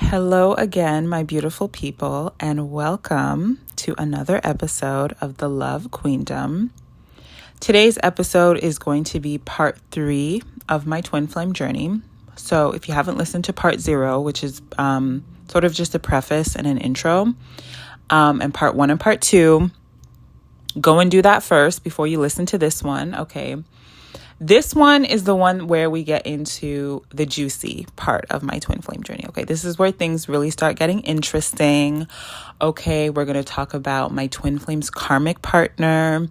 Hello again, my beautiful people, and welcome to another episode of the Love Queendom. Today's episode is going to be part 3 of my twin flame journey. So if you haven't listened to part 0, which is sort of just a preface and an intro, and part 1 and part 2, go and do that first before you listen to this one, okay? This one is the one where we get into the juicy part of my twin flame journey. Okay, this is where things really start getting interesting. Okay, we're going to talk about my twin flame's karmic partner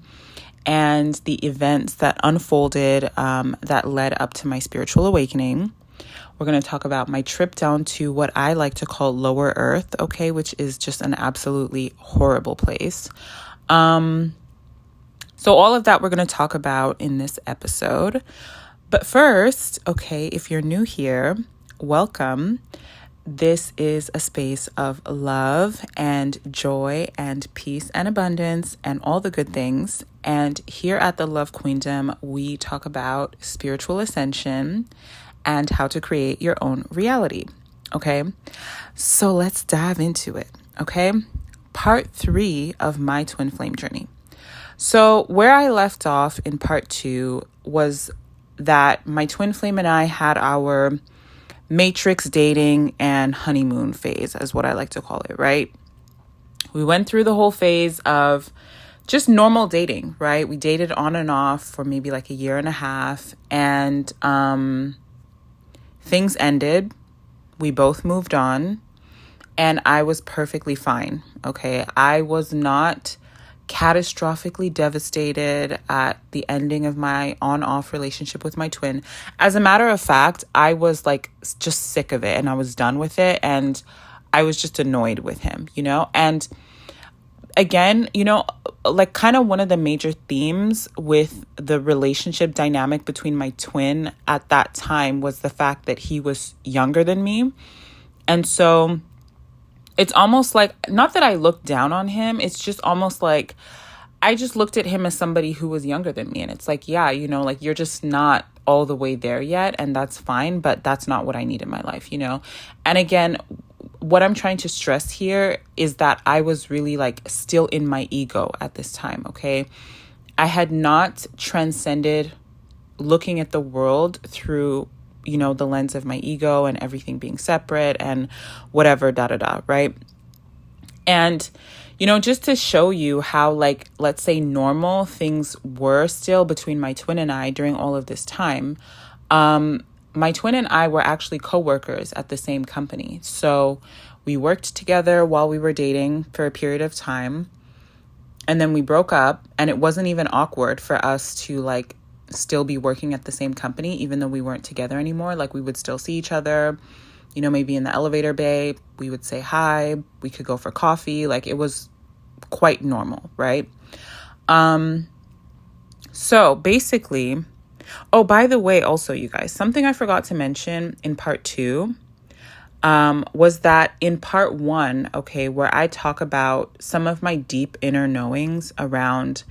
and the events that unfolded that led up to my spiritual awakening. We're going to talk about my trip down to what I like to call Lower Earth, okay, which is just an absolutely horrible place. So all of that we're going to talk about in this episode. But first, okay, if you're new here, welcome. This is a space of love and joy and peace and abundance and all the good things. And here at the Love Queendom, we talk about spiritual ascension and how to create your own reality. Okay, so let's dive into it. Okay, part 3 of my twin flame journey. So where I left off in part 2 was that my twin flame and I had our matrix dating and honeymoon phase, is what I like to call it, right? We went through the whole phase of just normal dating, right? We dated on and off for maybe like a year and a half, and things ended. We both moved on, and I was perfectly fine, okay? I was not catastrophically devastated at the ending of my on-off relationship with my twin. As a matter of fact, I was like just sick of it and I was done with it, and I was just annoyed with him, you know? And again, you know, like kind of one of the major themes with the relationship dynamic between my twin at that time was the fact that he was younger than me. And so it's almost like, not that I looked down on him, it's just almost like I just looked at him as somebody who was younger than me. And it's like, yeah, you know, like you're just not all the way there yet, and that's fine, but that's not what I need in my life, you know? And again, what I'm trying to stress here is that I was really like still in my ego at this time, okay? I had not transcended looking at the world through, you know, the lens of my ego and everything being separate and whatever, right? And, you know, just to show you how, like, let's say normal things were still between my twin and I during all of this time, my twin and I were actually co-workers at the same company. So we worked together while we were dating for a period of time, and then we broke up, and it wasn't even awkward for us to, like, still be working at the same company, even though we weren't together anymore. Like, we would still see each other, you know, maybe in the elevator bay, we would say hi, we could go for coffee. Like, it was quite normal, right? So basically, oh, by the way, also, you guys, something I forgot to mention in part 2 was that in part 1, okay, where I talk about some of my deep inner knowings around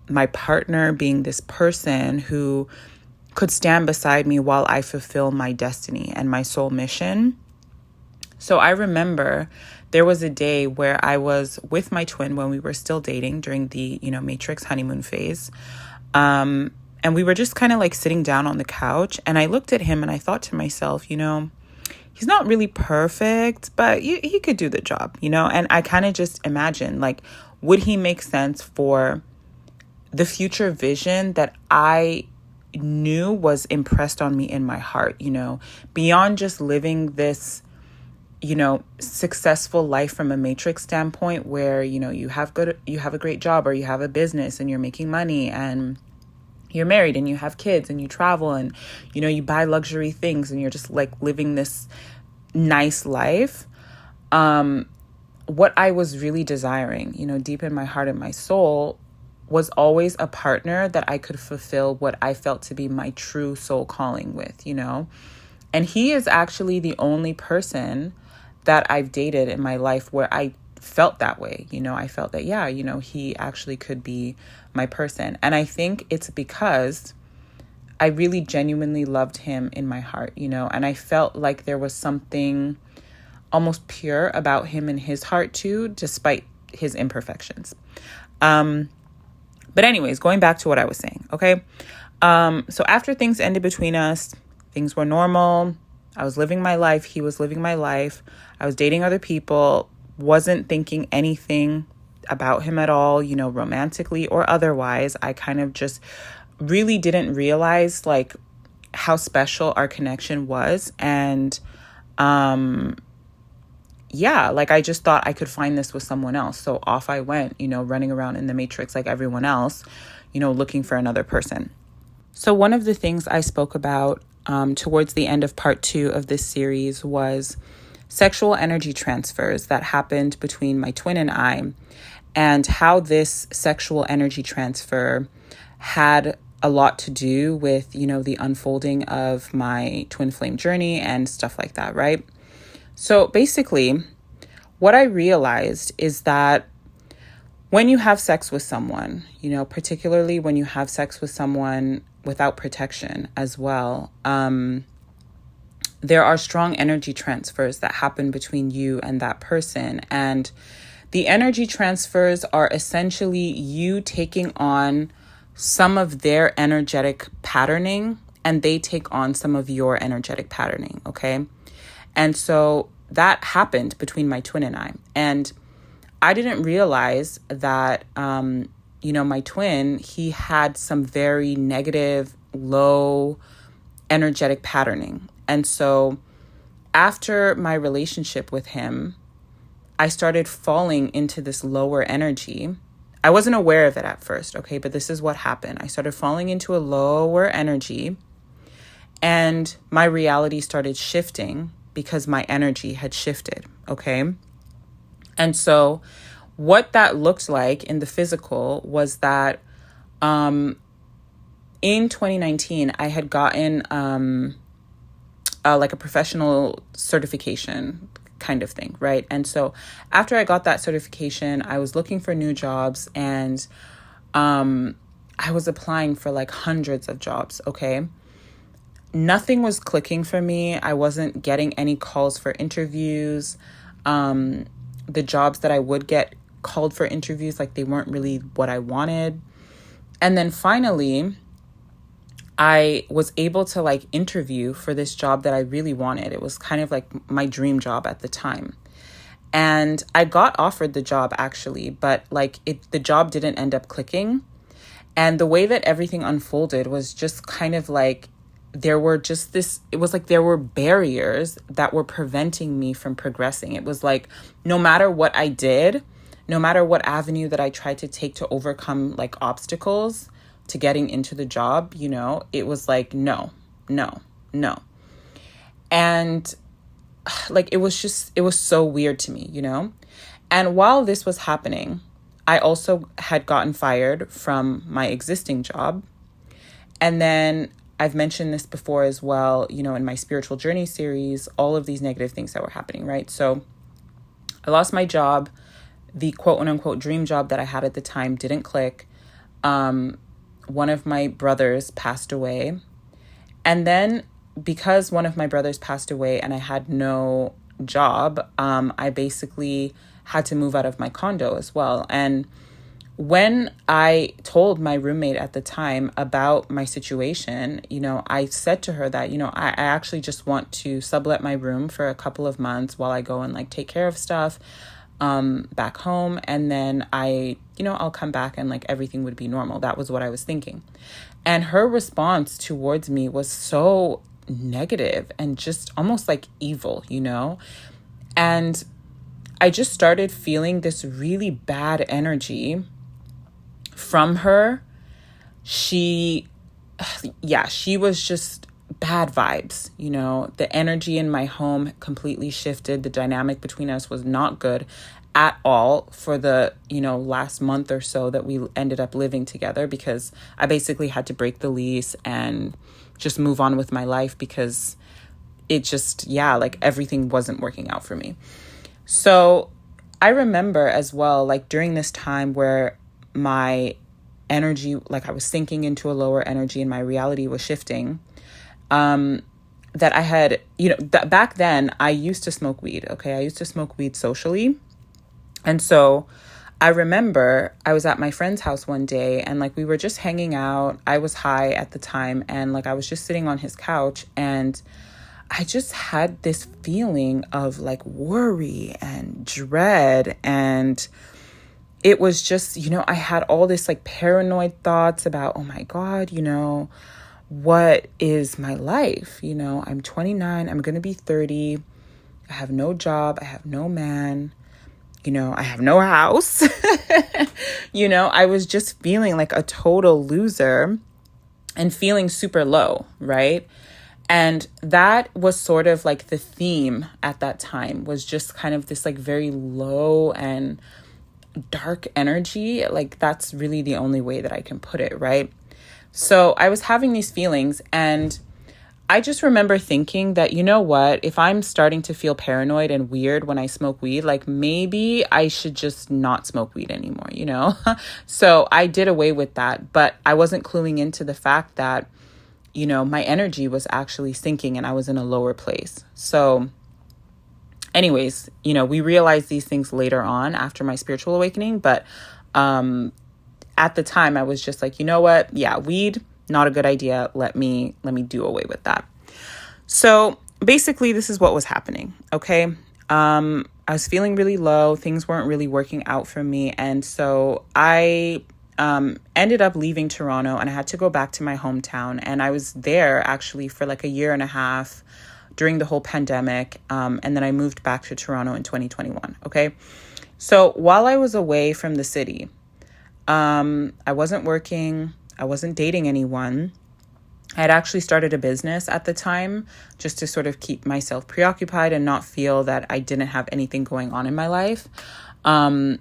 my partner being this person who could stand beside me while I fulfill my destiny and my soul mission. So I remember there was a day where I was with my twin when we were still dating during the, you know, matrix honeymoon phase. And we were just kind of like sitting down on the couch, and I looked at him and I thought to myself, you know, he's not really perfect, but he could do the job, you know? And I kind of just imagined, like, would he make sense for the future vision that I knew was impressed on me in my heart, you know, beyond just living this, you know, successful life from a matrix standpoint where, you know, you have a great job, or you have a business and you're making money and you're married and you have kids and you travel and, you know, you buy luxury things and you're just like living this nice life. What I was really desiring, you know, deep in my heart and my soul, was always a partner that I could fulfill what I felt to be my true soul calling with, you know? And he is actually the only person that I've dated in my life where I felt that way. You know, I felt that, yeah, you know, he actually could be my person. And I think it's because I really genuinely loved him in my heart, you know, and I felt like there was something almost pure about him and his heart too, despite his imperfections. But anyways, going back to what I was saying, okay? So after things ended between us, things were normal. I was living my life. He was living my life. I was dating other people, wasn't thinking anything about him at all, you know, romantically or otherwise. I kind of just really didn't realize like how special our connection was. And yeah, like I just thought I could find this with someone else. So off I went, you know, running around in the matrix like everyone else, you know, looking for another person. So one of the things I spoke about towards the end of part 2 of this series was sexual energy transfers that happened between my twin and I, and how this sexual energy transfer had a lot to do with, you know, the unfolding of my twin flame journey and stuff like that, right? So basically, what I realized is that when you have sex with someone, you know, particularly when you have sex with someone without protection as well, there are strong energy transfers that happen between you and that person. And the energy transfers are essentially you taking on some of their energetic patterning and they take on some of your energetic patterning, okay? And so that happened between my twin and I. And I didn't realize that, you know, my twin, he had some very negative, low energetic patterning. And so after my relationship with him, I started falling into this lower energy. I wasn't aware of it at first, okay? But this is what happened. I started falling into a lower energy and my reality started shifting because my energy had shifted, okay? And so what that looked like in the physical was that in 2019, I had gotten like a professional certification kind of thing, right? And so after I got that certification, I was looking for new jobs and I was applying for like hundreds of jobs, okay? Nothing was clicking for me. I wasn't getting any calls for interviews. The jobs that I would get called for interviews, like they weren't really what I wanted. And then finally, I was able to like interview for this job that I really wanted. It was kind of like my dream job at the time. And I got offered the job actually, but like the job didn't end up clicking. And the way that everything unfolded was just kind of like there were just it was like there were barriers that were preventing me from progressing. It was like no matter what I did, no matter what avenue that I tried to take to overcome like obstacles to getting into the job, you know, it was like, no. And like, it was so weird to me, you know? And while this was happening, I also had gotten fired from my existing job. And then I've mentioned this before as well, you know, in my spiritual journey series, all of these negative things that were happening, right? So I lost my job. The quote unquote dream job that I had at the time didn't click. One of my brothers passed away. And then because one of my brothers passed away and I had no job, I basically had to move out of my condo as well. And when I told my roommate at the time about my situation, you know, I said to her that, you know, I actually just want to sublet my room for a couple of months while I go and like take care of stuff back home. And then I'll come back and like everything would be normal. That was what I was thinking. And her response towards me was so negative and just almost like evil, you know? And I just started feeling this really bad energy from her. She was just bad vibes, you know. The energy in my home completely shifted. The dynamic between us was not good at all for the, you know, last month or so that we ended up living together, because I basically had to break the lease and just move on with my life because it just, like everything wasn't working out for me. So I remember as well, like during this time where my energy, like I was sinking into a lower energy and my reality was shifting, that I had, back then I used to smoke weed. Okay. I used to smoke weed socially. And so I remember I was at my friend's house one day and like we were just hanging out. I was high at the time and like I was just sitting on his couch and I just had this feeling of like worry and dread. And it was just, I had all this like paranoid thoughts about, oh my God, what is my life? I'm 29, I'm going to be 30. I have no job. I have no man. I have no house. I was just feeling like a total loser and feeling super low, right? And that was sort of like the theme at that time, was just kind of this like very low and dark energy. Like that's really the only way that I can put it, right? So I was having these feelings and I just remember thinking that, if I'm starting to feel paranoid and weird when I smoke weed, like maybe I should just not smoke weed anymore, So I did away with that, but I wasn't cluing into the fact that, my energy was actually sinking and I was in a lower place. So anyways, we realized these things later on after my spiritual awakening, but at the time I was just like, yeah, weed, not a good idea. Let me do away with that. So basically this is what was happening. Okay. I was feeling really low. Things weren't really working out for me. And so I ended up leaving Toronto and I had to go back to my hometown. And I was there actually for like a year and a half during the whole pandemic. And then I moved back to Toronto in 2021. Okay. So while I was away from the city, I wasn't working. I wasn't dating anyone. I had actually started a business at the time just to sort of keep myself preoccupied and not feel that I didn't have anything going on in my life. And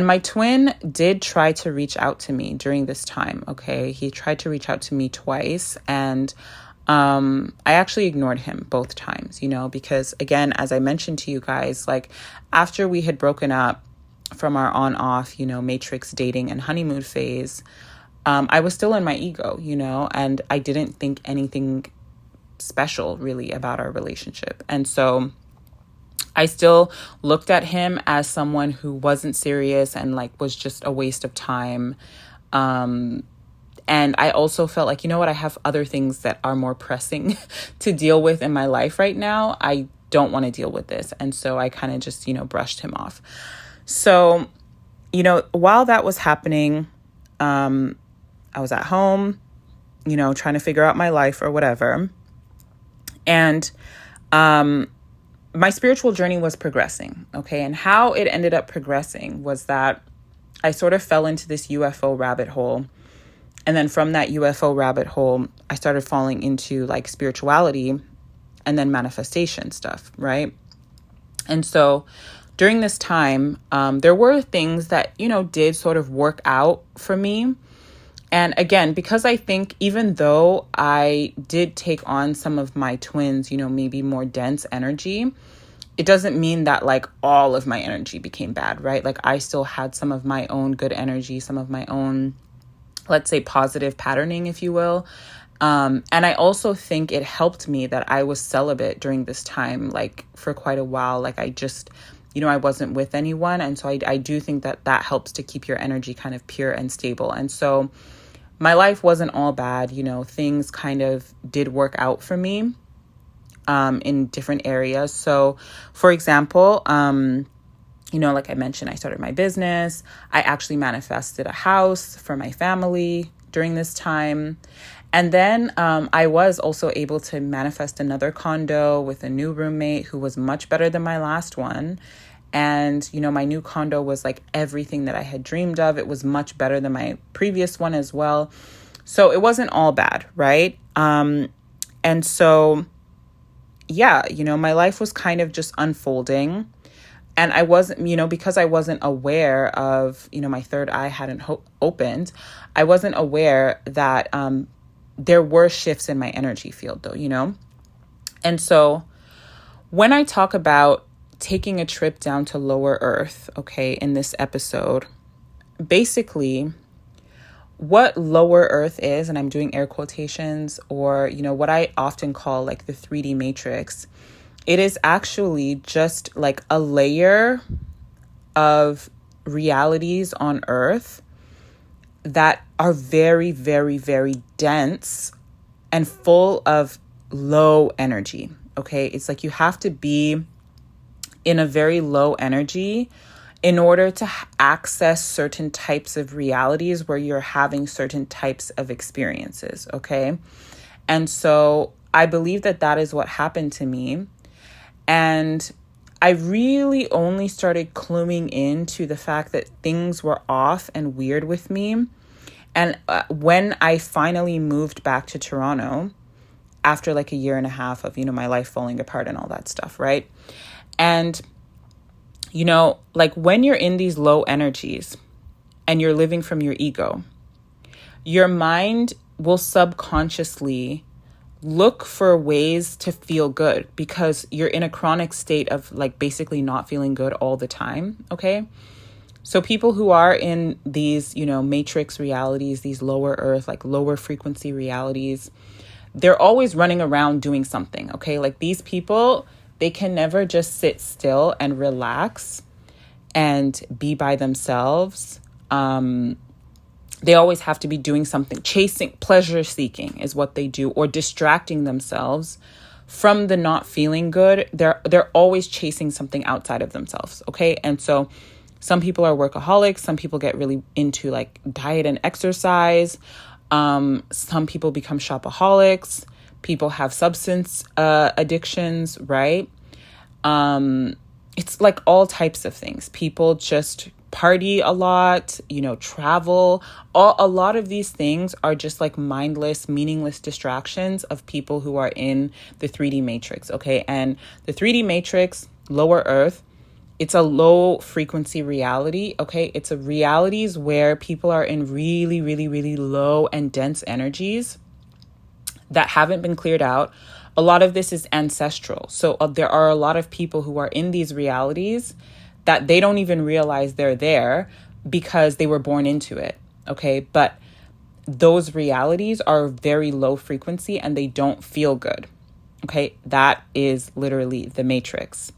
my twin did try to reach out to me during this time. Okay. He tried to reach out to me twice and I actually ignored him both times, because again, as I mentioned to you guys, like after we had broken up from our on-off, matrix dating and honeymoon phase, I was still in my ego, and I didn't think anything special really about our relationship. And so I still looked at him as someone who wasn't serious and like was just a waste of time. And I also felt like, I have other things that are more pressing to deal with in my life right now. I don't want to deal with this. And so I kind of just, brushed him off. So, while that was happening, I was at home, trying to figure out my life or whatever. And my spiritual journey was progressing. Okay. And how it ended up progressing was that I sort of fell into this UFO rabbit hole. And then from that UFO rabbit hole, I started falling into like spirituality and then manifestation stuff. Right. And so during this time, there were things that, did sort of work out for me. And again, because I think even though I did take on some of my twins, maybe more dense energy, it doesn't mean that like all of my energy became bad, right? Like I still had some of my own good energy, some of my own, let's say, positive patterning, if you will. And I also think it helped me that I was celibate during this time, like for quite a while. Like I just, I wasn't with anyone. And so I do think that helps to keep your energy kind of pure and stable. And so my life wasn't all bad. Things kind of did work out for me in different areas. So for example, like I mentioned, I started my business. I actually manifested a house for my family during this time. And then I was also able to manifest another condo with a new roommate who was much better than my last one. And, my new condo was like everything that I had dreamed of. It was much better than my previous one as well. So it wasn't all bad, right? And so, yeah, my life was kind of just unfolding. And I wasn't, because I wasn't aware of, my third eye hadn't opened. I wasn't aware that there were shifts in my energy field though, And so when I talk about taking a trip down to lower earth, okay, in this episode, basically what lower earth is, and I'm doing air quotations, or, what I often call like the 3D matrix, it is actually just like a layer of realities on earth that are very, very, very dense and full of low energy. Okay. It's like you have to be in a very low energy in order to access certain types of realities where you're having certain types of experiences. Okay. And so I believe that that is what happened to me. And I really only started cluing into the fact that things were off and weird with me. And when I finally moved back to Toronto, after like a year and a half of, my life falling apart and all that stuff, right? And, like when you're in these low energies and you're living from your ego, your mind will subconsciously look for ways to feel good because you're in a chronic state of like basically not feeling good all the time. Okay. So people who are in these, matrix realities, these lower earth, like lower frequency realities, they're always running around doing something. Okay. Like these people, they can never just sit still and relax and be by themselves. They always have to be doing something, chasing, pleasure seeking is what they do, or distracting themselves from the not feeling good. They're always chasing something outside of themselves. Okay. And so some people are workaholics. Some people get really into like diet and exercise. Some people become shopaholics. People have substance addictions, right? It's like all types of things. People just party a lot, travel. A lot of these things are just like mindless, meaningless distractions of people who are in the 3D matrix, okay? And the 3D matrix, lower earth, it's a low frequency reality, okay? It's a realities where people are in really, really, really low and dense energies that haven't been cleared out. A lot of this is ancestral. So there are a lot of people who are in these realities that they don't even realize they're there because they were born into it, okay? But those realities are very low frequency and they don't feel good, okay? That is literally the matrix.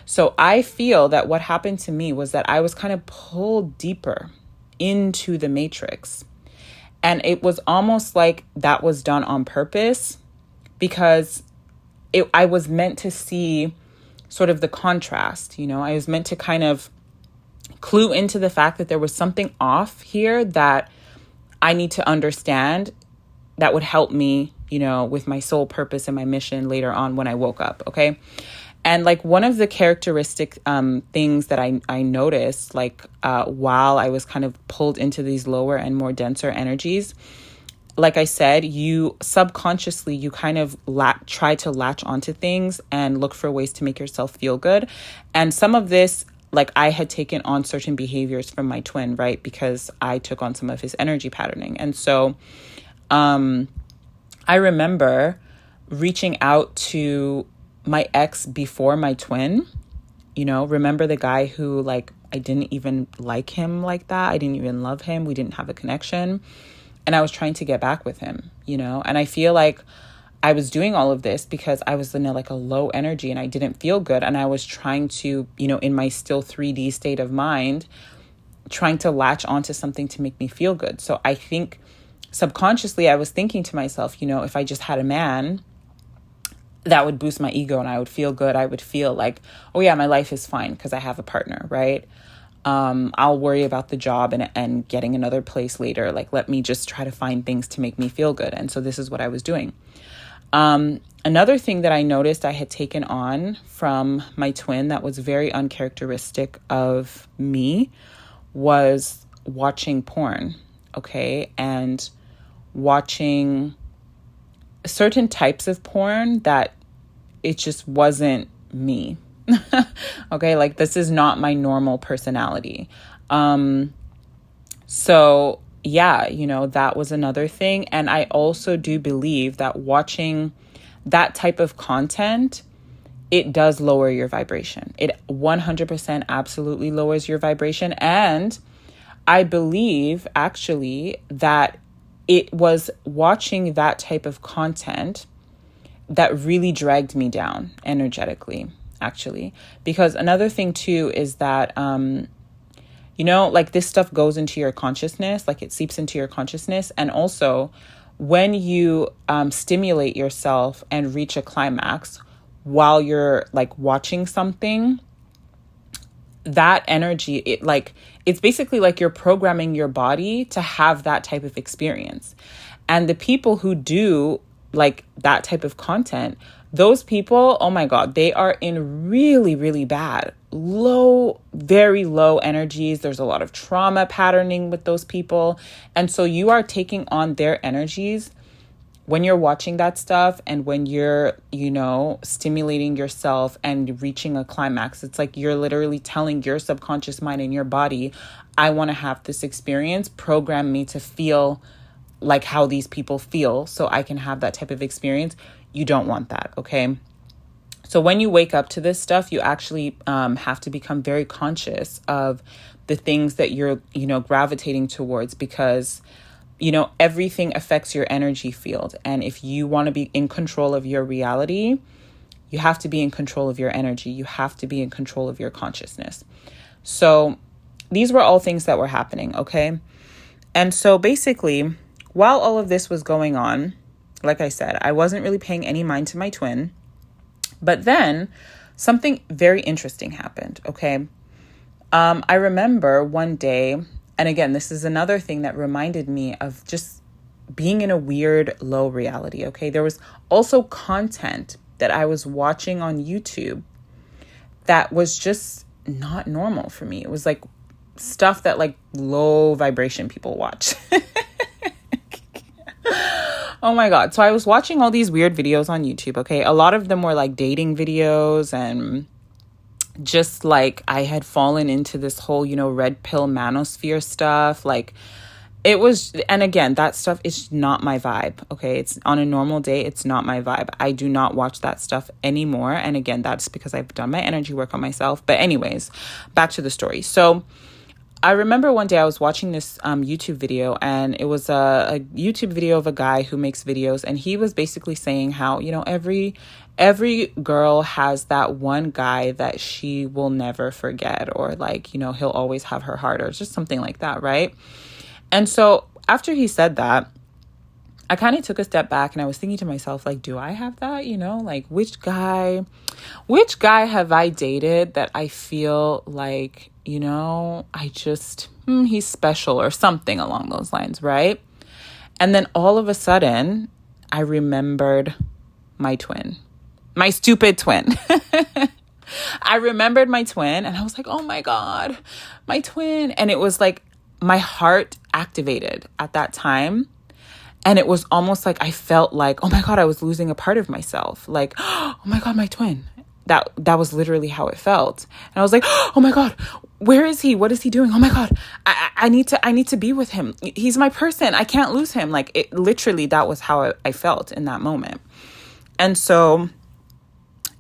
So I feel that what happened to me was that I was kind of pulled deeper into the matrix. And it was almost like that was done on purpose because I was meant to see sort of the contrast, I was meant to kind of clue into the fact that there was something off here that I need to understand that would help me, with my soul purpose and my mission later on when I woke up. Okay. And like one of the characteristic things that I noticed, like while I was kind of pulled into these lower and more denser energies, like I said, you subconsciously, you kind of try to latch onto things and look for ways to make yourself feel good. And some of this, like I had taken on certain behaviors from my twin, right? Because I took on some of his energy patterning. And so I remember reaching out to my ex before my twin, remember the guy who like, I didn't even like him like that. I didn't even love him. We didn't have a connection. And I was trying to get back with him, and I feel like I was doing all of this because I was in like a low energy and I didn't feel good. And I was trying to, in my still 3D state of mind, trying to latch onto something to make me feel good. So I think subconsciously I was thinking to myself, if I just had a man, that would boost my ego and I would feel good. I would feel like, oh yeah, my life is fine because I have a partner, right? I'll worry about the job and getting another place later. Like, let me just try to find things to make me feel good. And so this is what I was doing. Another thing that I noticed I had taken on from my twin that was very uncharacteristic of me was watching porn, okay? And watching certain types of porn that it just wasn't me. Okay, like this is not my normal personality. So yeah, that was another thing. And I also do believe that watching that type of content, it does lower your vibration. It 100% absolutely lowers your vibration. And I believe actually that it was watching that type of content that really dragged me down energetically, actually. Because another thing too is that, like this stuff goes into your consciousness, like it seeps into your consciousness. And also when you stimulate yourself and reach a climax while you're like watching something, that energy, it's basically like you're programming your body to have that type of experience. And the people who do like that type of content, those people, oh my God, they are in really, really bad, low, very low energies. There's a lot of trauma patterning with those people. And so you are taking on their energies when you're watching that stuff, and when you're, stimulating yourself and reaching a climax. It's like you're literally telling your subconscious mind and your body, I want to have this experience. Program me to feel like how these people feel so I can have that type of experience. You don't want that, okay? So when you wake up to this stuff, you actually have to become very conscious of the things that you're, gravitating towards, because everything affects your energy field. And if you want to be in control of your reality, you have to be in control of your energy. You have to be in control of your consciousness. So these were all things that were happening, okay? And so basically, while all of this was going on, like I said, I wasn't really paying any mind to my twin. But then something very interesting happened, okay? I remember one day, and again, this is another thing that reminded me of just being in a weird low reality, okay? There was also content that I was watching on YouTube that was just not normal for me. It was like stuff that like low vibration people watch. Oh my God. So I was watching all these weird videos on YouTube, okay? A lot of them were like dating videos, and just like I had fallen into this whole, red pill manosphere stuff. Like it was, and again, that stuff is not my vibe, okay? It's on a normal day, it's not my vibe. I do not watch that stuff anymore. And again, that's because I've done my energy work on myself. But anyways, back to the story. So I remember one day I was watching this YouTube video, and it was a YouTube video of a guy who makes videos, and he was basically saying how, every girl has that one guy that she will never forget, or like, he'll always have her heart, or just something like that, right? And so after he said that, I kind of took a step back, and I was thinking to myself, like, do I have that? Like which guy have I dated that I feel like, I just, he's special or something along those lines, right? And then all of a sudden, I remembered my twin, my stupid twin. I remembered my twin, and I was like, oh my God, my twin. And it was like my heart activated at that time. And it was almost like I felt like, oh my God, I was losing a part of myself. Like, oh my God, my twin. That was literally how it felt. And I was like, oh my God, where is he? What is he doing? Oh my God, I need to be with him. He's my person. I can't lose him. Like it literally, that was how I felt in that moment. And so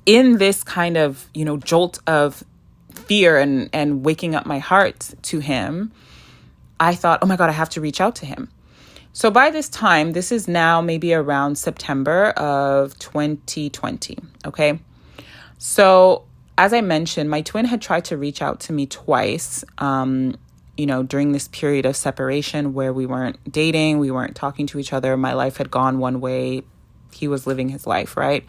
in this kind of, jolt of fear and waking up my heart to him, I thought, oh my God, I have to reach out to him. So by this time, this is now maybe around September of 2020, okay? So as I mentioned, my twin had tried to reach out to me twice, during this period of separation where we weren't dating, we weren't talking to each other. My life had gone one way. He was living his life, right?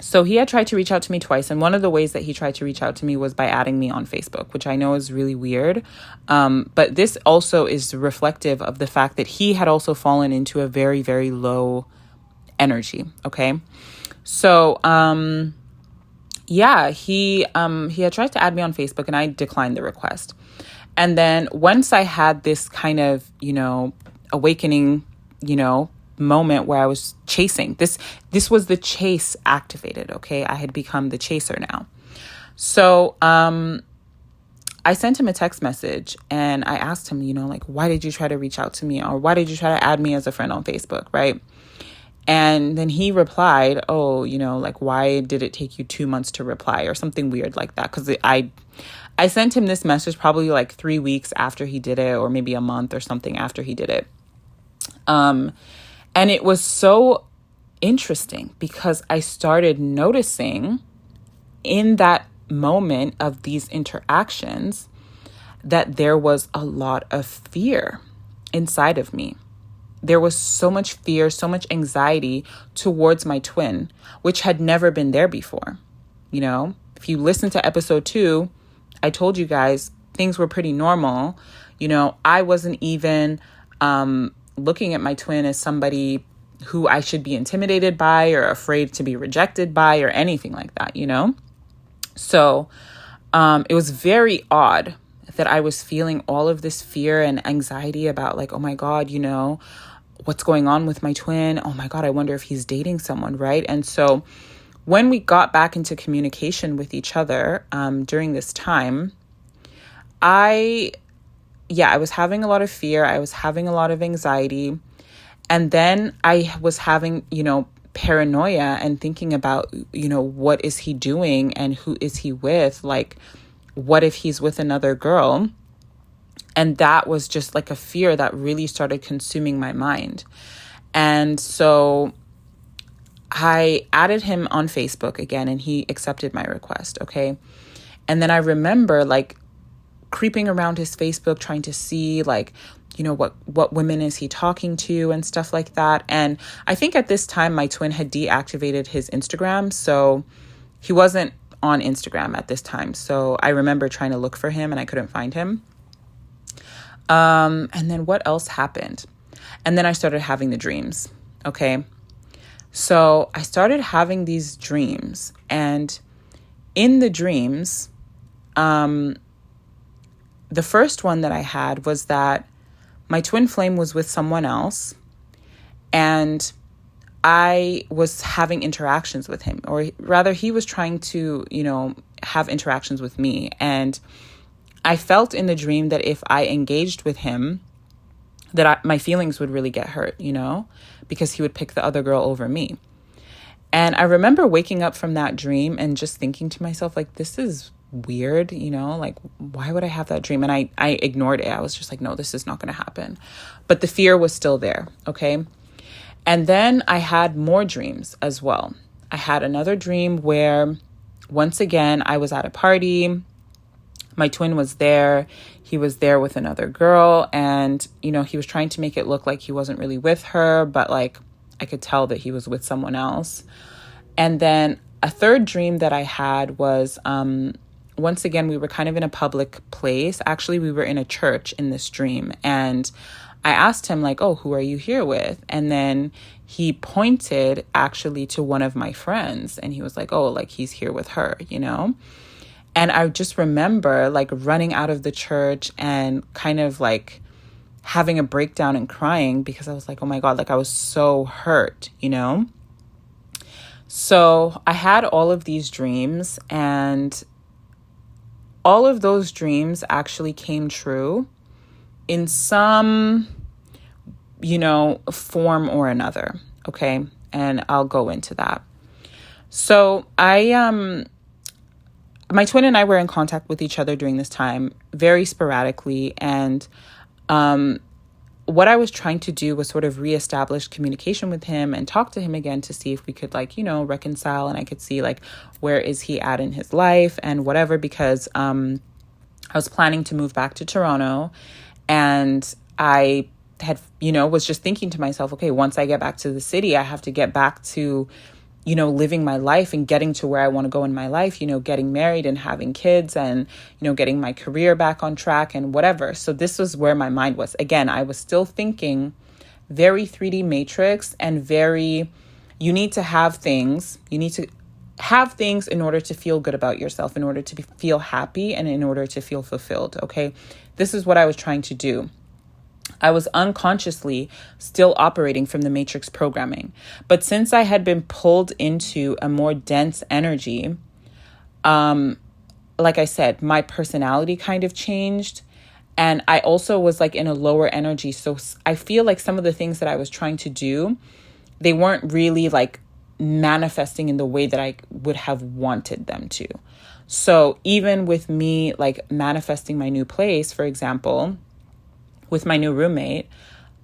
So he had tried to reach out to me twice. And one of the ways that he tried to reach out to me was by adding me on Facebook, which I know is really weird. But this also is reflective of the fact that he had also fallen into a very, very low energy. Okay. So, he had tried to add me on Facebook, and I declined the request. And then once I had this kind of, awakening, moment where I was chasing this was the chase activated. Okay. I had become the chaser now. So, I sent him a text message, and I asked him, like, why did you try to reach out to me? Or why did you try to add me as a friend on Facebook? Right. And then he replied, oh, like, why did it take you 2 months to reply, or something weird like that? Because I I sent him this message probably like 3 weeks after he did it, or maybe a month or something after he did it. And it was so interesting because I started noticing in that moment of these interactions that there was a lot of fear inside of me. There was so much fear, so much anxiety towards my twin, which had never been there before. You know, if you listen to episode 2, I told you guys things were pretty normal. You know, I wasn't even looking at my twin as somebody who I should be intimidated by or afraid to be rejected by or anything like that, you know? So it was very odd that I was feeling all of this fear and anxiety about like, oh my God, you know, what's going on with my twin? Oh my God, I wonder if he's dating someone, right? And so when we got back into communication with each other during this time, I was having a lot of fear. I was having a lot of anxiety. And then I was having, you know, paranoia and thinking about, you know, what is he doing and who is he with? Like, what if he's with another girl? And that was just like a fear that really started consuming my mind. And so I added him on Facebook again, and he accepted my request. Okay. And then I remember like creeping around his Facebook, trying to see like, you know, what women is he talking to and stuff like that. And I think at this time my twin had deactivated his Instagram. So he wasn't on Instagram at this time. So I remember trying to look for him and I couldn't find him. And then what else happened? And then I started having the dreams. Okay. So I started having these dreams, and in the dreams, the first one that I had was that my twin flame was with someone else, and I was having interactions with him, or rather he was trying to, you know, have interactions with me. And I felt in the dream that if I engaged with him, that my feelings would really get hurt, you know, because he would pick the other girl over me. And I remember waking up from that dream and just thinking to myself, like, this is weird, you know, like, why would I have that dream? And I ignored it. I was just like, no, this is not going to happen. But the fear was still there. Okay. And then I had more dreams as well. I had another dream where once again, I was at a party. My twin was there. He was there with another girl. And, you know, he was trying to make it look like he wasn't really with her, but like I could tell that he was with someone else. And then a third dream that I had was, once again, we were kind of in a public place. Actually, we were in a church in this dream. And I asked him like, oh, who are you here with? And then he pointed actually to one of my friends. And he was like, oh, like he's here with her, you know? And I just remember like running out of the church and kind of like having a breakdown and crying because I was like, oh my God, like I was so hurt, you know? So I had all of these dreams, and all of those dreams actually came true in some, you know, form or another. Okay. And I'll go into that. So my twin and I were in contact with each other during this time, very sporadically. And what I was trying to do was sort of reestablish communication with him and talk to him again to see if we could like, you know, reconcile, and I could see like, where is he at in his life and whatever, because I was planning to move back to Toronto, and I had, you know, was just thinking to myself, okay, once I get back to the city, I have to get back to, you know, living my life and getting to where I want to go in my life, you know, getting married and having kids and, you know, getting my career back on track and whatever. So this was where my mind was. Again, I was still thinking very 3D matrix and very, you need to have things. You need to have things in order to feel good about yourself, in order to feel happy, and in order to feel fulfilled. Okay. This is what I was trying to do. I was unconsciously still operating from the matrix programming. But since I had been pulled into a more dense energy, like I said, my personality kind of changed. And I also was like in a lower energy. So I feel like some of the things that I was trying to do, they weren't really like manifesting in the way that I would have wanted them to. So even with me like manifesting my new place, for example, with my new roommate,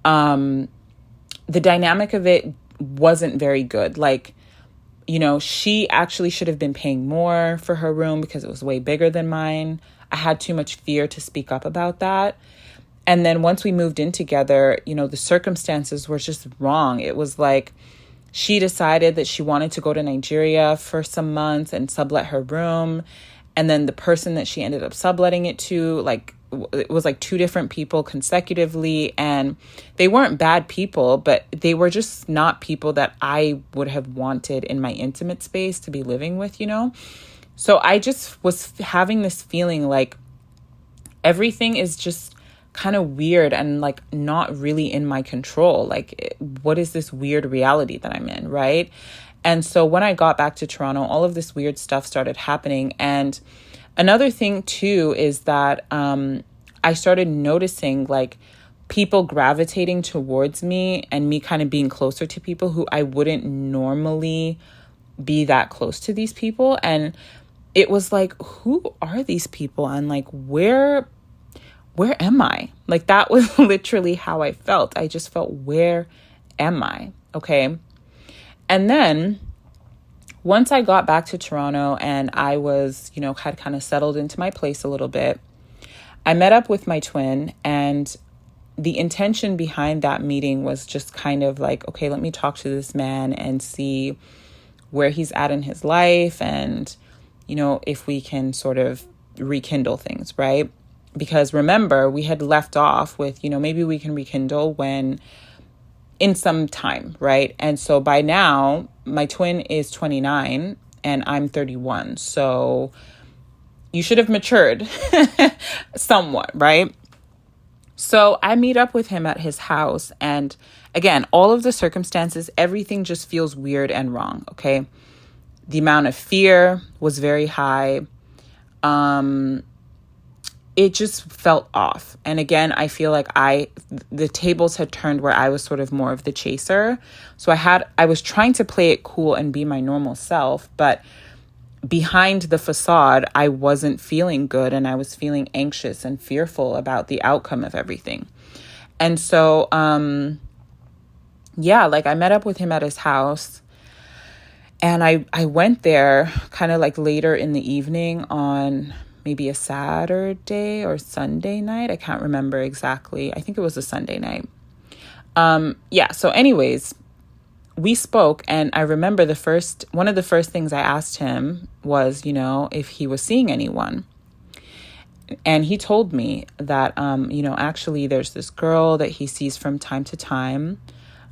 the dynamic of it wasn't very good. Like, you know, she actually should have been paying more for her room because it was way bigger than mine. I had too much fear to speak up about that. And then once we moved in together, you know, the circumstances were just wrong. It was like she decided that she wanted to go to Nigeria for some months and sublet her room. And then the person that she ended up subletting it to, like, it was like two different people consecutively, and they weren't bad people, but they were just not people that I would have wanted in my intimate space to be living with, you know? So I just was having this feeling like everything is just kind of weird and like not really in my control. Like, what is this weird reality that I'm in, right? And so when I got back to Toronto, all of this weird stuff started happening. And another thing too is that I started noticing like people gravitating towards me and me kind of being closer to people who I wouldn't normally be that close to these people. And it was like, who are these people? And like, where am I? Like, that was literally how I felt. I just felt, where am I? Okay. And then once I got back to Toronto and I was, you know, had kind of settled into my place a little bit, I met up with my twin, and the intention behind that meeting was just kind of like, okay, let me talk to this man and see where he's at in his life and, you know, if we can sort of rekindle things, right? Because remember, we had left off with, you know, maybe we can rekindle when in some time, right? And so by now, my twin is 29 and I'm 31. So you should have matured somewhat, right? So I meet up with him at his house. And again, all of the circumstances, everything just feels weird and wrong, okay? The amount of fear was very high. It just felt off. And again, I feel like the tables had turned where I was sort of more of the chaser. So I was trying to play it cool and be my normal self, but behind the facade, I wasn't feeling good and I was feeling anxious and fearful about the outcome of everything. And so, like I met up with him at his house, and I went there kind of like later in the evening on maybe a Saturday or Sunday night. I can't remember exactly. I think it was a Sunday night. So anyways, we spoke, and I remember one of the first things I asked him was, you know, if he was seeing anyone. And he told me that, actually there's this girl that he sees from time to time,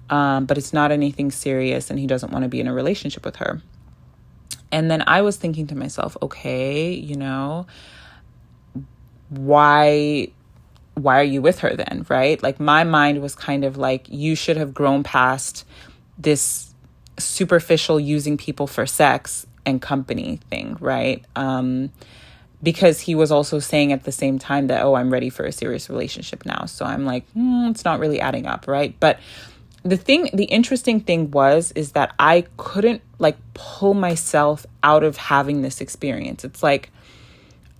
but it's not anything serious and he doesn't want to be in a relationship with her. And then I was thinking to myself, okay, you know, why are you with her then, right? Like, my mind was kind of like, you should have grown past this superficial using people for sex and company thing, right? Because he was also saying at the same time that, oh, I'm ready for a serious relationship now. So I'm like, it's not really adding up, right? But the interesting thing is that I couldn't like pull myself out of having this experience. It's like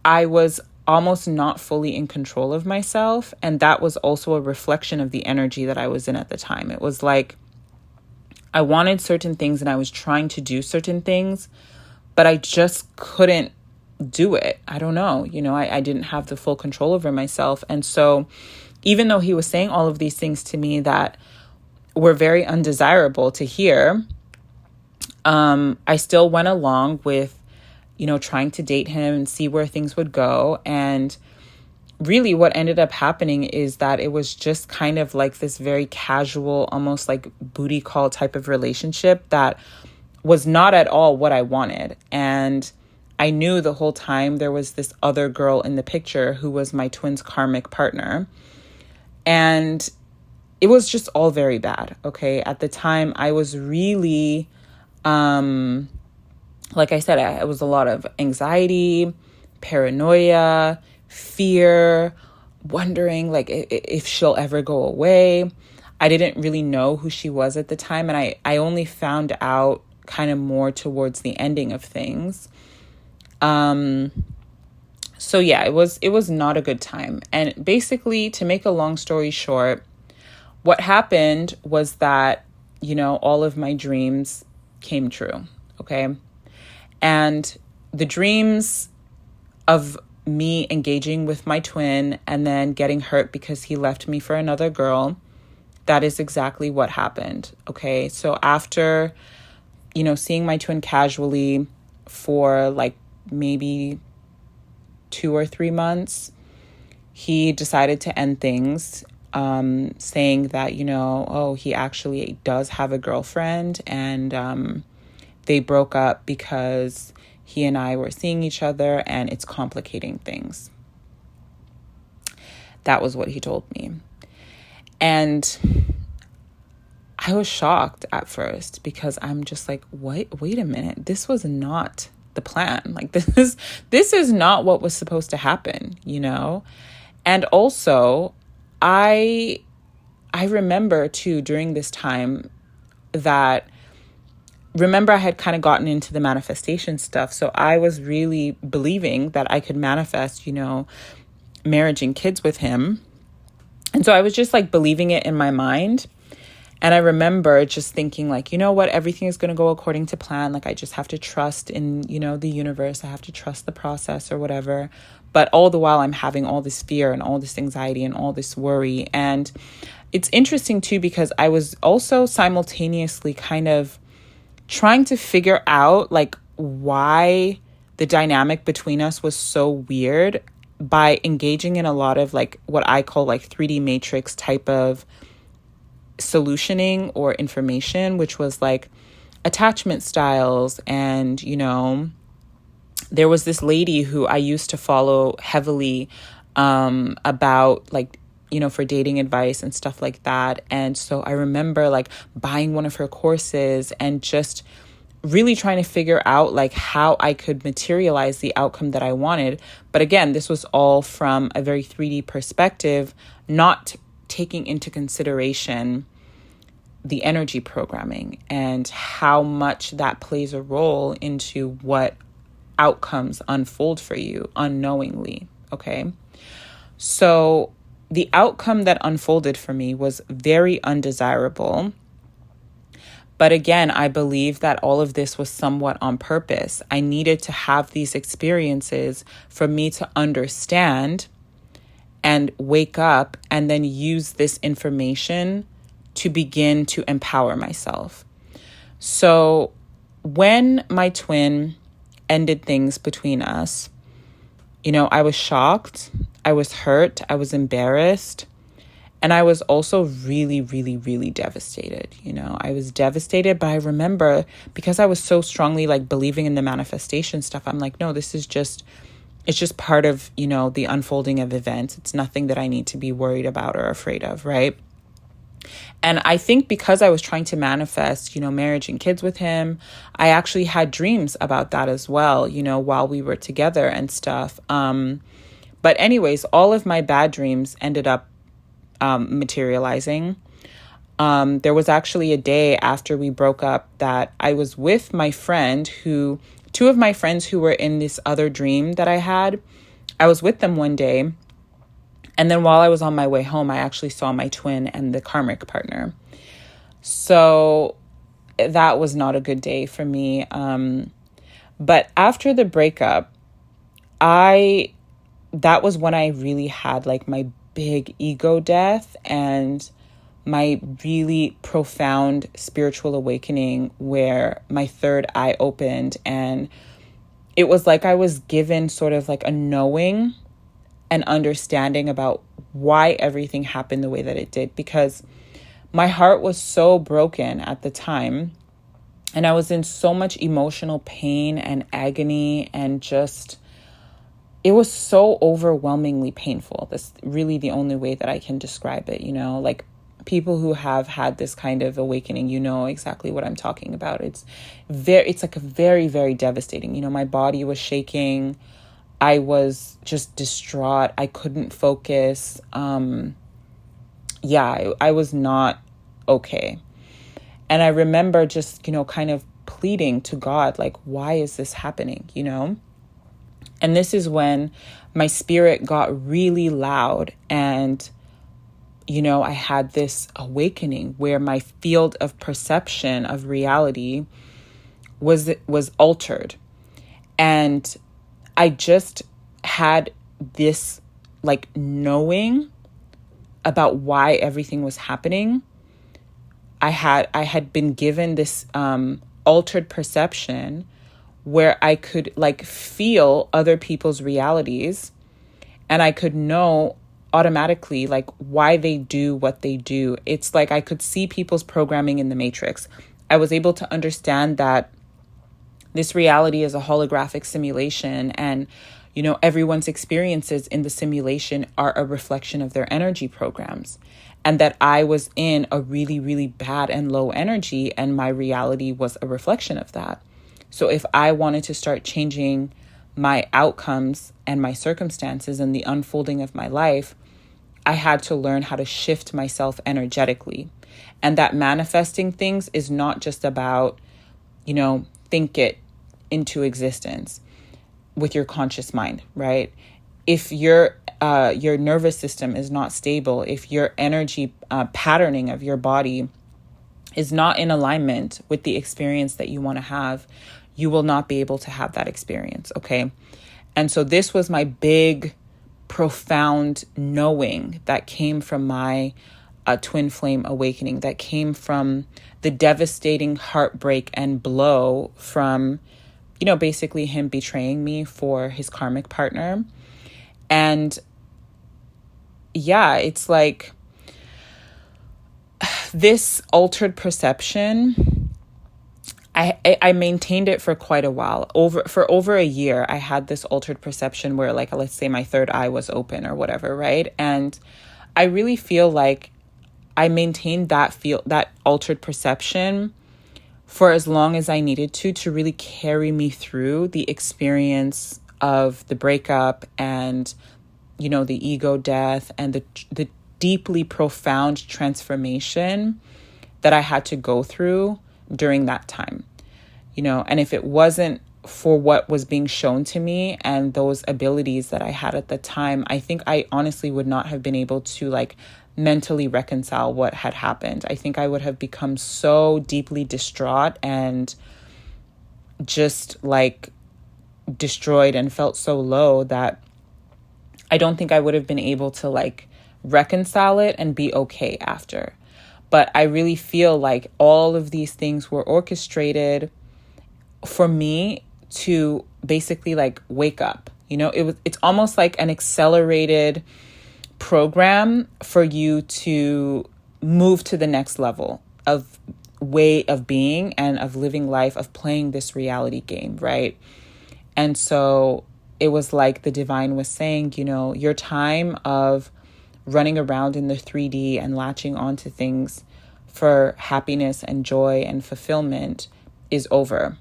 I was almost not fully in control of myself. And that was also a reflection of the energy that I was in at the time. It was like I wanted certain things and I was trying to do certain things, but I just couldn't do it. I don't know. You know, I didn't have the full control over myself. And so even though he was saying all of these things to me that were very undesirable to hear, I still went along with, you know, trying to date him and see where things would go. And really what ended up happening is that it was just kind of like this very casual, almost like booty call type of relationship that was not at all what I wanted. And I knew the whole time there was this other girl in the picture who was my twin's karmic partner. And it was just all very bad. Okay. At the time I was really, like I said, it was a lot of anxiety, paranoia, fear, wondering like if she'll ever go away. I didn't really know who she was at the time. And I only found out kind of more towards the ending of things. So yeah, it was not a good time. And basically, to make a long story short, what happened was that, all of my dreams came true. Okay. And the dreams of me engaging with my twin and then getting hurt because he left me for another girl, that is exactly what happened. Okay. So after, seeing my twin casually for like maybe 2 or 3 months, he decided to end things, saying that, he actually does have a girlfriend, and they broke up because he and I were seeing each other and it's complicating things. That was what he told me. And I was shocked at first because I'm just like, wait a minute. This was not the plan. Like this is not what was supposed to happen, And also I remember too during this time that I had kind of gotten into the manifestation stuff. So I was really believing that I could manifest, marriage and kids with him. And so I was just like believing it in my mind. And I remember just thinking like, what, everything is going to go according to plan. Like I just have to trust in, the universe. I have to trust the process or whatever. But all the while I'm having all this fear and all this anxiety and all this worry. And it's interesting too, because I was also simultaneously kind of trying to figure out like why the dynamic between us was so weird by engaging in a lot of like what I call like 3D matrix type of solutioning or information, which was like attachment styles. And, there was this lady who I used to follow heavily about like, for dating advice and stuff like that. And so I remember like buying one of her courses and just really trying to figure out like how I could materialize the outcome that I wanted. But again, this was all from a very 3D perspective, not taking into consideration the energy programming and how much that plays a role into what outcomes unfold for you unknowingly. Okay. So the outcome that unfolded for me was very undesirable. But again, I believe that all of this was somewhat on purpose. I needed to have these experiences for me to understand and wake up and then use this information to begin to empower myself. So when my twin ended things between us, I was shocked, I was hurt, I was embarrassed, and I was also really, really, really devastated. I was devastated, but I remember because I was so strongly like believing in the manifestation stuff, I'm like, no, it's just part of, the unfolding of events. It's nothing that I need to be worried about or afraid of, right? And I think because I was trying to manifest, marriage and kids with him, I actually had dreams about that as well, while we were together and stuff. But anyways, all of my bad dreams ended up materializing. There was actually a day after we broke up that I was with my friend two of my friends who were in this other dream that I had. I was with them one day. And then while I was on my way home, I actually saw my twin and the karmic partner. So that was not a good day for me. But after the breakup, that was when I really had like my big ego death and my really profound spiritual awakening where my third eye opened. And it was like I was given sort of like a knowing and understanding about why everything happened the way that it did, because my heart was so broken at the time and I was in so much emotional pain and agony, and just it was so overwhelmingly painful. That's really the only way that I can describe it. Like people who have had this kind of awakening, exactly what I'm talking about. It's like a very, very devastating. My body was shaking. I was just distraught. I couldn't focus. I was not okay. And I remember just, kind of pleading to God, like, why is this happening, you know? And this is when my spirit got really loud, and, you know, I had this awakening where my field of perception of reality was altered. And I just had this like knowing about why everything was happening. I had been given this altered perception where I could like feel other people's realities, and I could know automatically like why they do what they do. It's like I could see people's programming in the matrix. I was able to understand that this reality is a holographic simulation, and, you know, everyone's experiences in the simulation are a reflection of their energy programs, and that I was in a really, really bad and low energy, and my reality was a reflection of that. So if I wanted to start changing my outcomes and my circumstances and the unfolding of my life, I had to learn how to shift myself energetically. And that manifesting things is not just about, you know, think it into existence with your conscious mind, right? If your nervous system is not stable, if your energy patterning of your body is not in alignment with the experience that you want to have, you will not be able to have that experience, okay? And so this was my big, profound knowing that came from my twin flame awakening, that came from the devastating heartbreak and blow from, you know, basically him betraying me for his karmic partner. And yeah, it's like this altered perception, I maintained it for quite a while. For over a year, I had this altered perception where, like, let's say my third eye was open or whatever, right? And I really feel like I maintained that altered perception for as long as I needed to really carry me through the experience of the breakup and, you know, the ego death and the deeply profound transformation that I had to go through during that time, you know. And if it wasn't for what was being shown to me and those abilities that I had at the time, I think I honestly would not have been able to like mentally reconcile what had happened. I think I would have become so deeply distraught and just like destroyed and felt so low that I don't think I would have been able to like reconcile it and be okay after. But I really feel like all of these things were orchestrated for me to basically like wake up. You know, it's almost like an accelerated program for you to move to the next level of way of being and of living life, of playing this reality game, right? And so it was like the divine was saying, you know, your time of running around in the 3D and latching onto things for happiness and joy and fulfillment is over.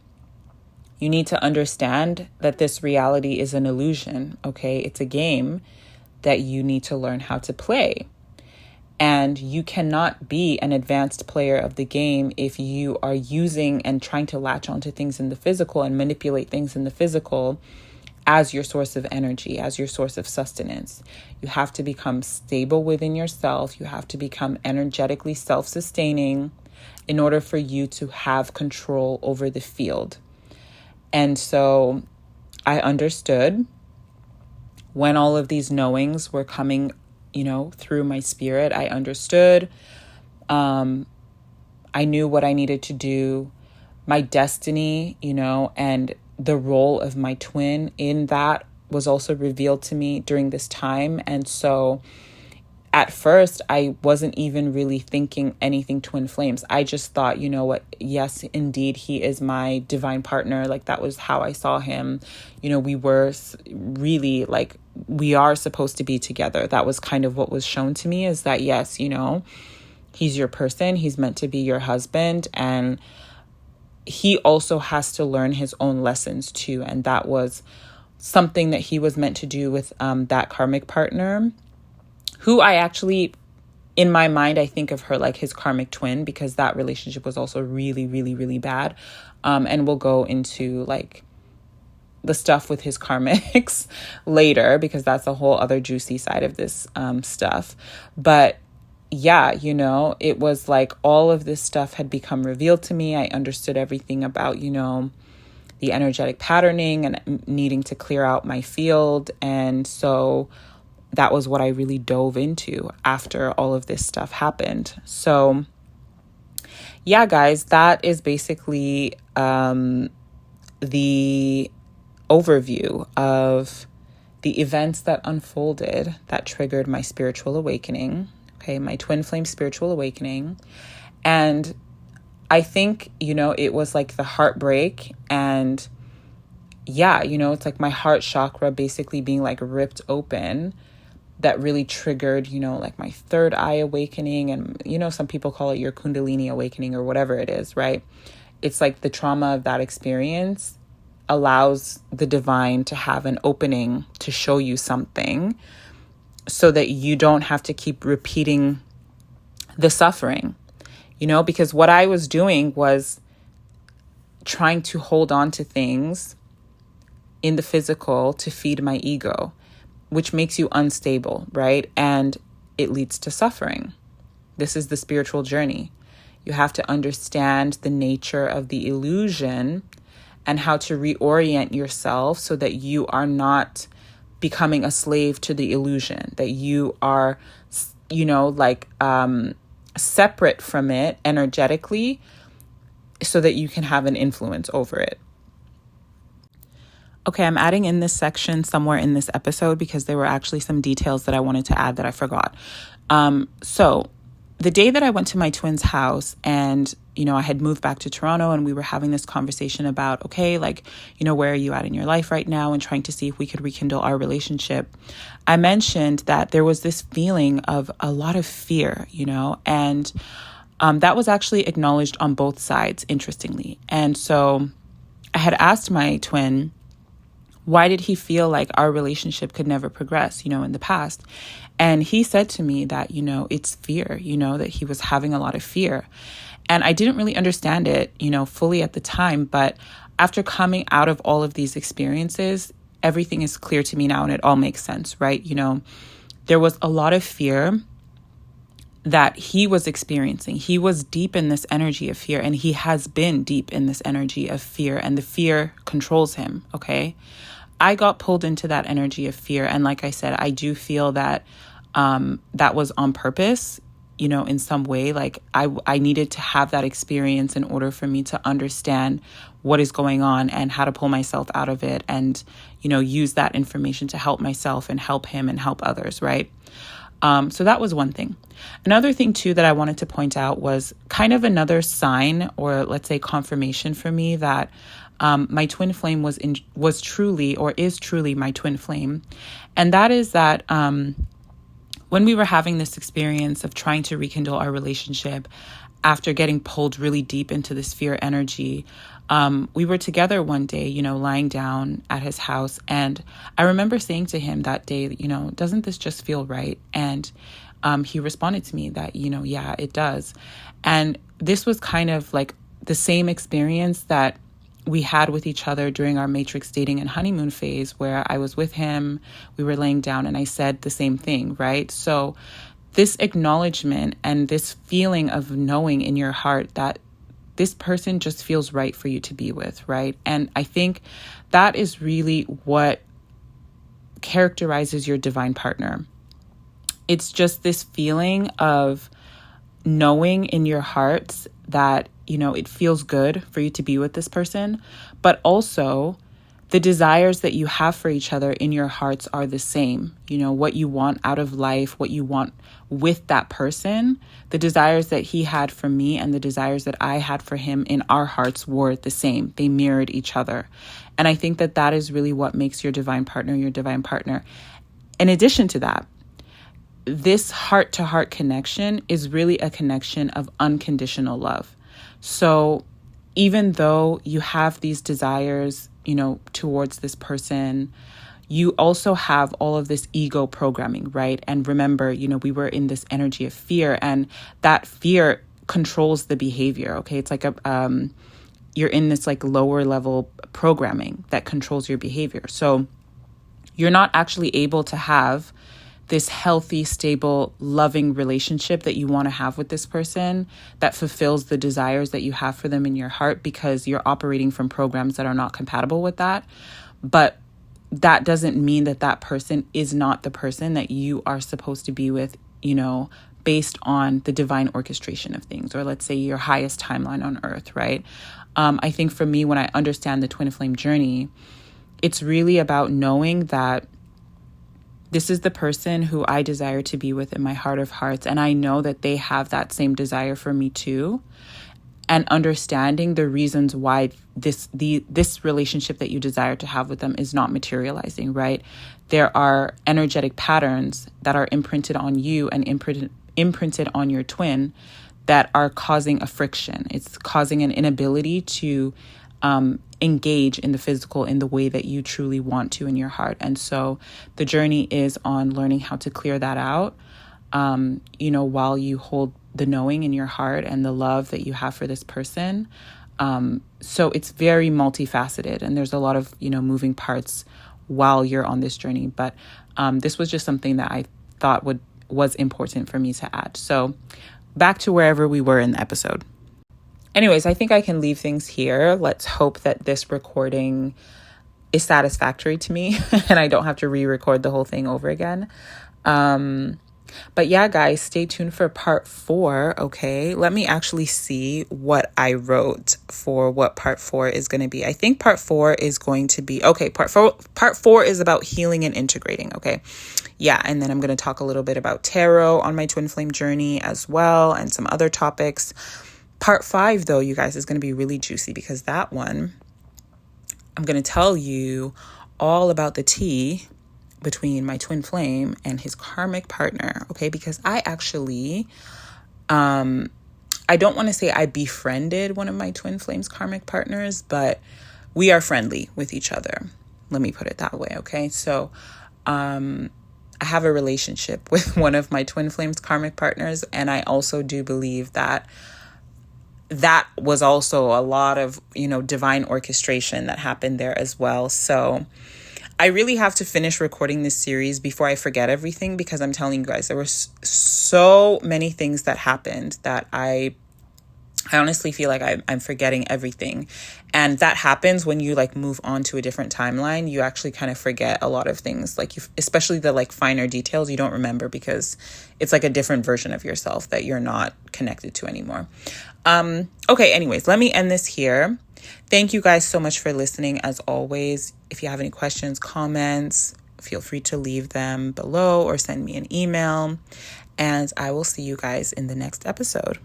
You need to understand that this reality is an illusion, okay? It's a game that you need to learn how to play. And you cannot be an advanced player of the game if you are using and trying to latch onto things in the physical and manipulate things in the physical as your source of energy, as your source of sustenance. You have to become stable within yourself. You have to become energetically self-sustaining in order for you to have control over the field. And so I understood when all of these knowings were coming, you know, through my spirit. I understood. I knew what I needed to do, my destiny, you know, and the role of my twin in that was also revealed to me during this time. And so at first, I wasn't even really thinking anything twin flames. I just thought, you know what? Yes, indeed, he is my divine partner. Like, that was how I saw him. You know, we were really like, we are supposed to be together. That was kind of what was shown to me, is that, yes, you know, he's your person. He's meant to be your husband. And he also has to learn his own lessons too. And that was something that he was meant to do with that karmic partner, who I actually in my mind, I think of her like his karmic twin, because that relationship was also really, really, really bad. And we'll go into like the stuff with his karmics later, because that's a whole other juicy side of this stuff. But yeah, it was like all of this stuff had become revealed to me. I understood everything about, the energetic patterning and needing to clear out my field. And so that was what I really dove into after all of this stuff happened. So yeah, guys, that is basically the overview of the events that unfolded that triggered my spiritual awakening. Okay, my twin flame spiritual awakening. And I think, it was like the heartbreak, and yeah, it's like my heart chakra basically being like ripped open that really triggered, like my third eye awakening. And, some people call it your Kundalini awakening or whatever it is, right? It's like the trauma of that experience allows the divine to have an opening to show you something so that you don't have to keep repeating the suffering, because what I was doing was trying to hold on to things in the physical to feed my ego, which makes you unstable, right? And it leads to suffering. This is the spiritual journey. You have to understand the nature of the illusion and how to reorient yourself so that you are not becoming a slave to the illusion, that you are, separate from it energetically so that you can have an influence over it. Okay, I'm adding in this section somewhere in this episode because there were actually some details that I wanted to add that I forgot. So the day that I went to my twin's house and, I had moved back to Toronto, and we were having this conversation about, okay, like, where are you at in your life right now, and trying to see if we could rekindle our relationship. I mentioned that there was this feeling of a lot of fear, and that was actually acknowledged on both sides, interestingly. And so I had asked my twin, why did he feel like our relationship could never progress, in the past? And he said to me that, it's fear, that he was having a lot of fear. And I didn't really understand it, fully at the time. But after coming out of all of these experiences, everything is clear to me now and it all makes sense, right? There was a lot of fear that he was experiencing. He was deep in this energy of fear, and he has been deep in this energy of fear, and the fear controls him, okay? I got pulled into that energy of fear. And like I said, I do feel that that was on purpose, in some way. Like I needed to have that experience in order for me to understand what is going on and how to pull myself out of it and, use that information to help myself and help him and help others, right? So that was one thing. Another thing too that I wanted to point out was kind of another sign, or let's say confirmation for me, that my twin flame was truly, or is truly, my twin flame. And that is that when we were having this experience of trying to rekindle our relationship after getting pulled really deep into this fear energy, we were together one day, lying down at his house. And I remember saying to him that day, doesn't this just feel right? And he responded to me that, yeah, it does. And this was kind of like the same experience that we had with each other during our matrix dating and honeymoon phase, where I was with him, we were laying down, and I said the same thing, right? So this acknowledgement and this feeling of knowing in your heart that this person just feels right for you to be with, right? And I think that is really what characterizes your divine partner. It's just this feeling of knowing in your hearts that, it feels good for you to be with this person, but also the desires that you have for each other in your hearts are the same. What you want out of life, what you want with that person, the desires that he had for me and the desires that I had for him in our hearts were the same. They mirrored each other. And I think that is really what makes your divine partner your divine partner. In addition to that, this heart-to-heart connection is really a connection of unconditional love. So even though you have these desires, towards this person, you also have all of this ego programming, right? And remember, we were in this energy of fear, and that fear controls the behavior. Okay. It's like you're in this like lower level programming that controls your behavior. So you're not actually able to have this healthy, stable, loving relationship that you want to have with this person that fulfills the desires that you have for them in your heart, because you're operating from programs that are not compatible with that. But that doesn't mean that that person is not the person that you are supposed to be with, based on the divine orchestration of things, or let's say your highest timeline on earth, right? I think for me, when I understand the twin flame journey, it's really about knowing that this is the person who I desire to be with in my heart of hearts. And I know that they have that same desire for me too. And understanding the reasons why this relationship that you desire to have with them is not materializing, right? There are energetic patterns that are imprinted on you and imprinted on your twin that are causing a friction. It's causing an inability to engage in the physical in the way that you truly want to in your heart. And so the journey is on learning how to clear that out, while you hold the knowing in your heart and the love that you have for this person. So it's very multifaceted, and there's a lot of, moving parts while you're on this journey. But this was just something that I thought was important for me to add. So back to wherever we were in the episode. Anyways, I think I can leave things here. Let's hope that this recording is satisfactory to me and I don't have to re-record the whole thing over again. But yeah, guys, stay tuned for part 4. Okay. Let me actually see what I wrote for what part 4 is going to be. I think part 4 is going to be, okay, part four is about healing and integrating. Okay. Yeah. And then I'm going to talk a little bit about tarot on my twin flame journey as well, and some other topics. Part 5, though, you guys, is going to be really juicy, because that one, I'm going to tell you all about the tea between my twin flame and his karmic partner. Okay. Because I actually, I don't want to say I befriended one of my twin flame's karmic partners, but we are friendly with each other. Let me put it that way. Okay. So, I have a relationship with one of my twin flame's karmic partners. And I also do believe that was also a lot of, divine orchestration that happened there as well. So I really have to finish recording this series before I forget everything, because I'm telling you guys, there were so many things that happened that I honestly feel like I'm forgetting everything. And that happens when you move on to a different timeline. You actually kind of forget a lot of things, especially the finer details you don't remember, because it's a different version of yourself that you're not connected to anymore. Okay, anyways, let me end this here. Thank you guys so much for listening. As always, if you have any questions, comments, feel free to leave them below or send me an email. And I will see you guys in the next episode.